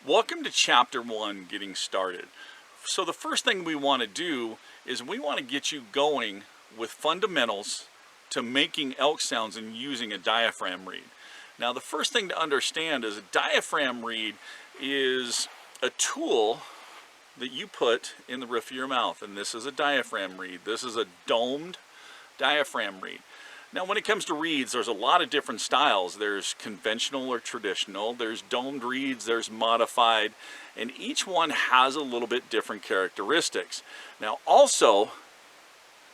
Welcome to Chapter 1, Getting Started. So the first thing we want to do is we want to get you going with fundamentals to making elk sounds and using a diaphragm reed. Now the first thing to understand is a diaphragm reed is a tool that you put in the roof of your mouth, and this is a diaphragm reed. This is a domed diaphragm reed. Now when it comes to reeds, there's a lot of different styles. There's conventional or traditional, there's domed reeds, there's modified, and each one has a little bit different characteristics. Now also,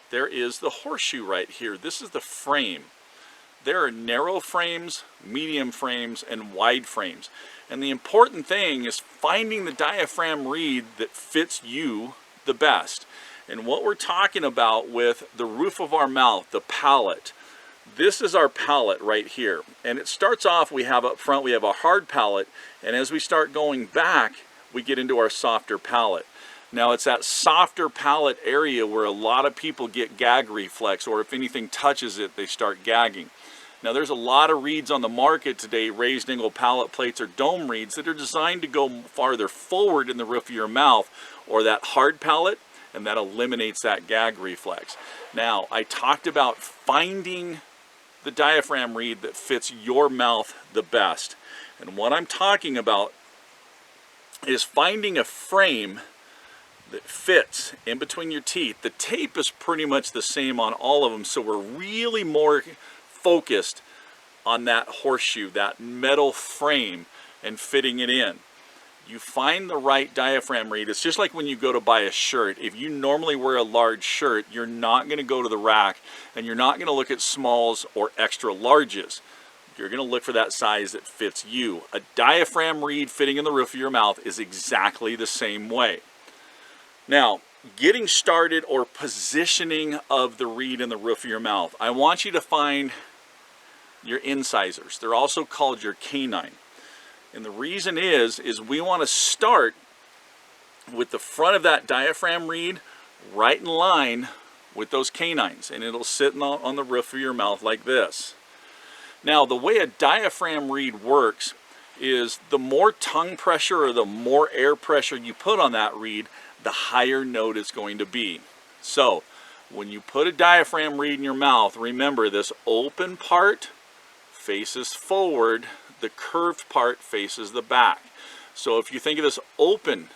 there is the horseshoe right here. This is the frame. There are narrow frames, medium frames, and wide frames. And the important thing is finding the diaphragm reed that fits you the best. And what we're talking about with the roof of our mouth, the palate, this is our palate right here. And it starts off, we have up front, we have a hard palate, and as we start going back, we get into our softer palate. Now it's that softer palate area where a lot of people get gag reflex, or if anything touches it, they start gagging. Now there's a lot of reeds on the market today, raised angle palate plates or dome reeds, that are designed to go farther forward in the roof of your mouth, or that hard palate, and that eliminates that gag reflex. Now I talked about finding the diaphragm reed that fits your mouth the best. And what I'm talking about is finding a frame that fits in between your teeth. The tape is pretty much the same on all of them, so we're really more focused on that horseshoe, that metal frame, and fitting it in. You find the right diaphragm reed. It's just like when you go to buy a shirt. If you normally wear a large shirt, you're not going to go to the rack and you're not going to look at smalls or extra larges. You're going to look for that size that fits you. A diaphragm reed fitting in the roof of your mouth is exactly the same way. Now, getting started or positioning of the reed in the roof of your mouth, I want you to find your incisors. They're also called your canine. And the reason is we want to start with the front of that diaphragm reed right in line with those canines, and it'll sit on the roof of your mouth like this. Now the way a diaphragm reed works is the more tongue pressure or the more air pressure you put on that reed, the higher note it's going to be. So when you put a diaphragm reed in your mouth, remember this open part faces forward, the curved part faces the back. So if you think of this open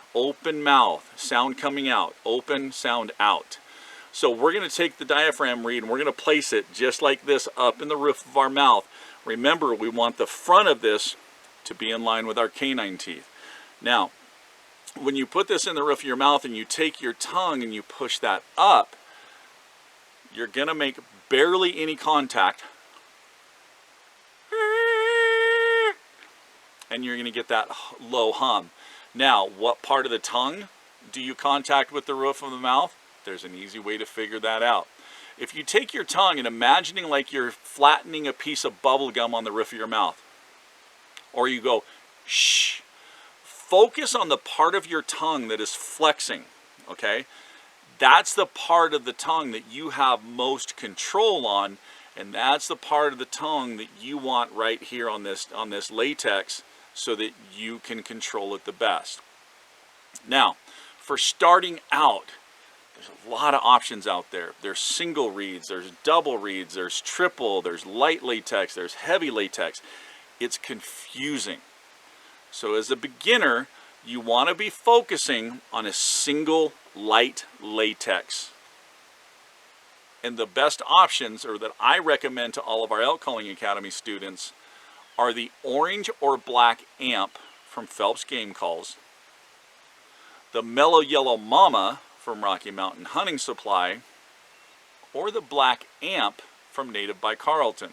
mouth, sound coming out, open, sound out. So we're going to take the diaphragm reed and we're going to place it just like this up in the roof of our mouth. Remember, we want the front of this to be in line with our canine teeth. Now, when you put this in the roof of your mouth and you take your tongue and you push that up, you're going to make barely any contact, and you're going to get that low hum. Now, what part of the tongue do you contact with the roof of the mouth? There's an easy way to figure that out. If you take your tongue and imagining like you're flattening a piece of bubble gum on the roof of your mouth, or you go shh, focus on the part of your tongue that is flexing, okay? That's the part of the tongue that you have most control on, and that's the part of the tongue that you want right here on this latex, so that you can control it the best. Now, for starting out, there's a lot of options out there. There's single reeds, there's double reeds, there's triple, there's light latex, there's heavy latex. It's confusing. So as a beginner, you want to be focusing on a single light latex. And the best options, or that I recommend to all of our Elk Calling Academy students, are the orange or black amp from Phelps Game Calls, the Mellow Yellow Mama from Rocky Mountain Hunting Supply, or the black amp from Native by Carlton.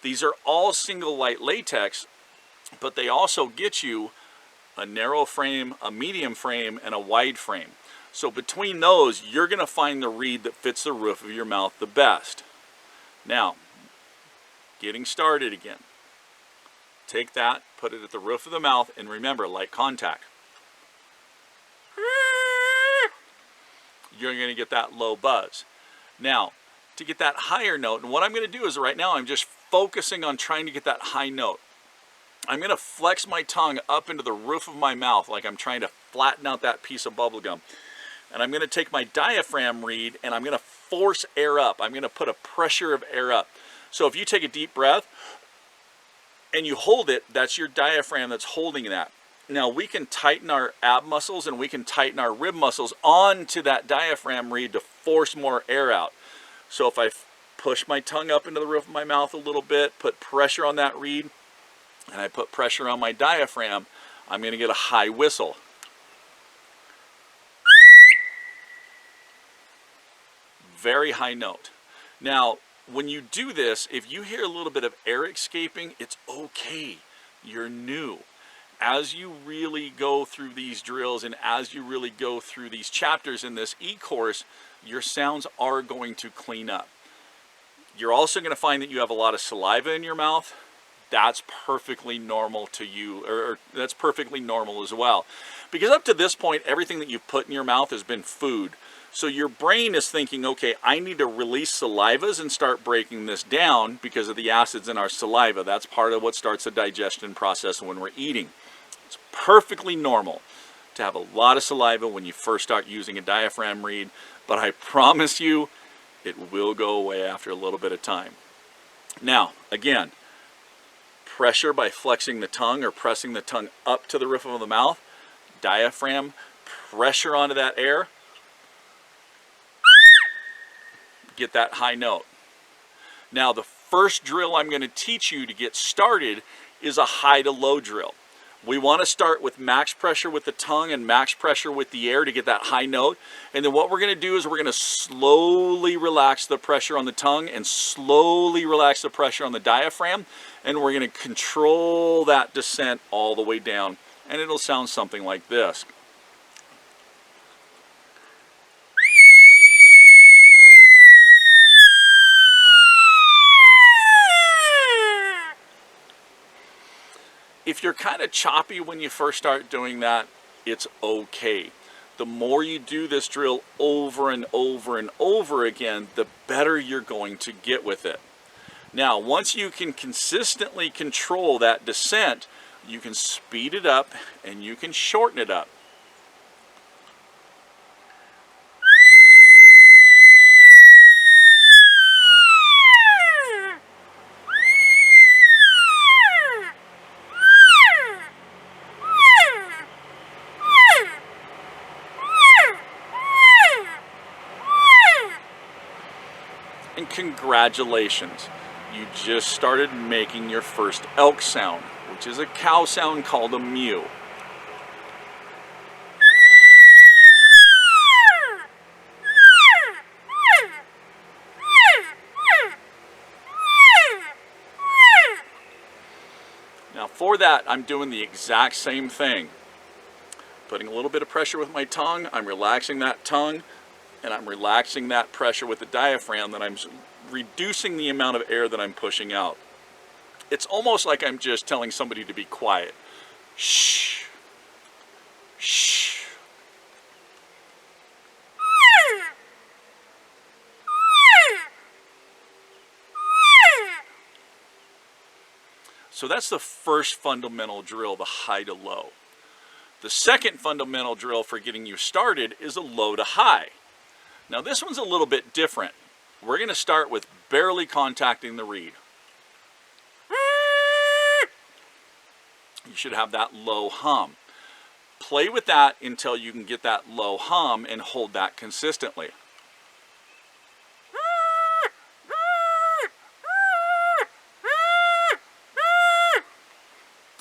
These are all single light latex, but they also get you a narrow frame, a medium frame, and a wide frame. So between those, you're going to find the reed that fits the roof of your mouth the best. Now, getting started again. Take that, put it at the roof of the mouth, and remember, light contact. You're going to get that low buzz. Now, to get that higher note, and what I'm going to do is right now I'm just focusing on trying to get that high note. I'm going to flex my tongue up into the roof of my mouth like I'm trying to flatten out that piece of bubble gum. And I'm going to take my diaphragm reed and I'm going to force air up. I'm going to put a pressure of air up. So if you take a deep breath and you hold it, that's your diaphragm that's holding that. Now we can tighten our ab muscles and we can tighten our rib muscles onto that diaphragm reed to force more air out. So if I push my tongue up into the roof of my mouth a little bit, put pressure on that reed, and I put pressure on my diaphragm, I'm going to get a high whistle. Very high note. Now, when you do this, if you hear a little bit of air escaping, it's okay. You're new. As you really go through these drills and as you really go through these chapters in this e-course, your sounds are going to clean up. You're also going to find that you have a lot of saliva in your mouth. That's perfectly normal to you, or that's perfectly normal as well. Because up to this point, everything that you've put in your mouth has been food. So your brain is thinking, okay, I need to release salivas and start breaking this down because of the acids in our saliva. That's part of what starts the digestion process when we're eating. It's perfectly normal to have a lot of saliva when you first start using a diaphragm reed, but I promise you, it will go away after a little bit of time. Now, again, pressure by flexing the tongue or pressing the tongue up to the roof of the mouth, diaphragm, pressure onto that air, get that high note. Now the first drill I'm going to teach you to get started is a high to low drill. We want to start with max pressure with the tongue and max pressure with the air to get that high note. And then what we're going to do is we're going to slowly relax the pressure on the tongue and slowly relax the pressure on the diaphragm. And we're going to control that descent all the way down. And it'll sound something like this. If you're kind of choppy when you first start doing that, it's okay. The more you do this drill over and over and over again, the better you're going to get with it. Now, once you can consistently control that descent, you can speed it up and you can shorten it up. And congratulations, you just started making your first elk sound, which is a cow sound called a mew. Now for that, I'm doing the exact same thing. Putting a little bit of pressure with my tongue, I'm relaxing that tongue, and I'm relaxing that pressure with the diaphragm, that I'm reducing the amount of air that I'm pushing out. It's almost like I'm just telling somebody to be quiet. Shh. Shh. So that's the first fundamental drill, the high to low. The second fundamental drill for getting you started is a low to high. Now this one's a little bit different. We're going to start with barely contacting the reed. You should have that low hum. Play with that until you can get that low hum and hold that consistently.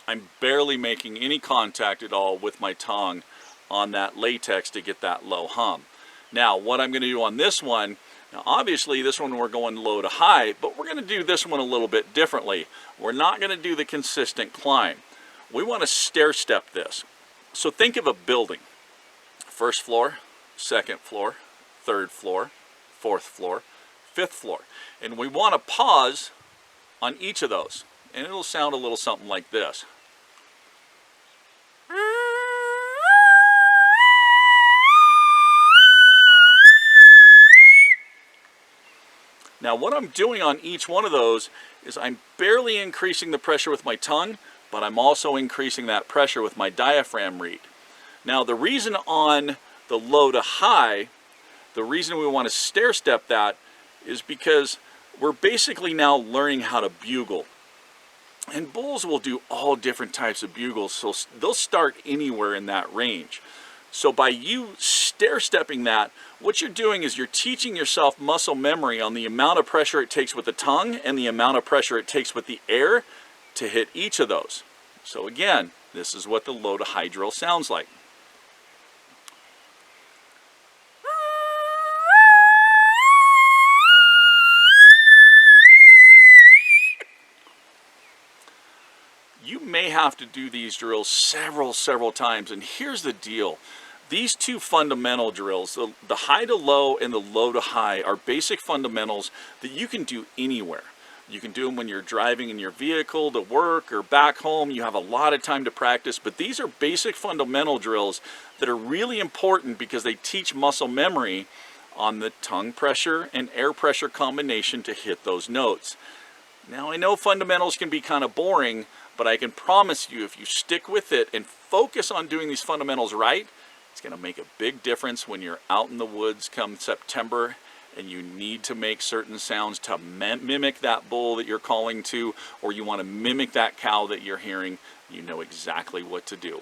I'm barely making any contact at all with my tongue on that latex to get that low hum. Now, what I'm going to do on this one, now obviously this one we're going low to high, but we're going to do this one a little bit differently. We're not going to do the consistent climb. We want to stair step this. So think of a building. First floor, second floor, third floor, fourth floor, fifth floor. And we want to pause on each of those. And it'll sound a little something like this. Now what I'm doing on each one of those is I'm barely increasing the pressure with my tongue, but I'm also increasing that pressure with my diaphragm reed. Now the reason on the low to high, the reason we want to stair step that is because we're basically now learning how to bugle. And bulls will do all different types of bugles, so they'll start anywhere in that range. So by you stair stepping that, what you're doing is you're teaching yourself muscle memory on the amount of pressure it takes with the tongue and the amount of pressure it takes with the air to hit each of those. So again, this is what the low to high drill sounds like. You may have to do these drills several times, and here's the deal. These two fundamental drills, the high to low and the low to high, are basic fundamentals that you can do anywhere. You can do them when you're driving in your vehicle to work or back home. You have a lot of time to practice, but these are basic fundamental drills that are really important because they teach muscle memory on the tongue pressure and air pressure combination to hit those notes. Now I know fundamentals can be kind of boring, but I can promise you if you stick with it and focus on doing these fundamentals right, it's going to make a big difference when you're out in the woods come September and you need to make certain sounds to mimic that bull that you're calling to, or you want to mimic that cow that you're hearing. You know exactly what to do.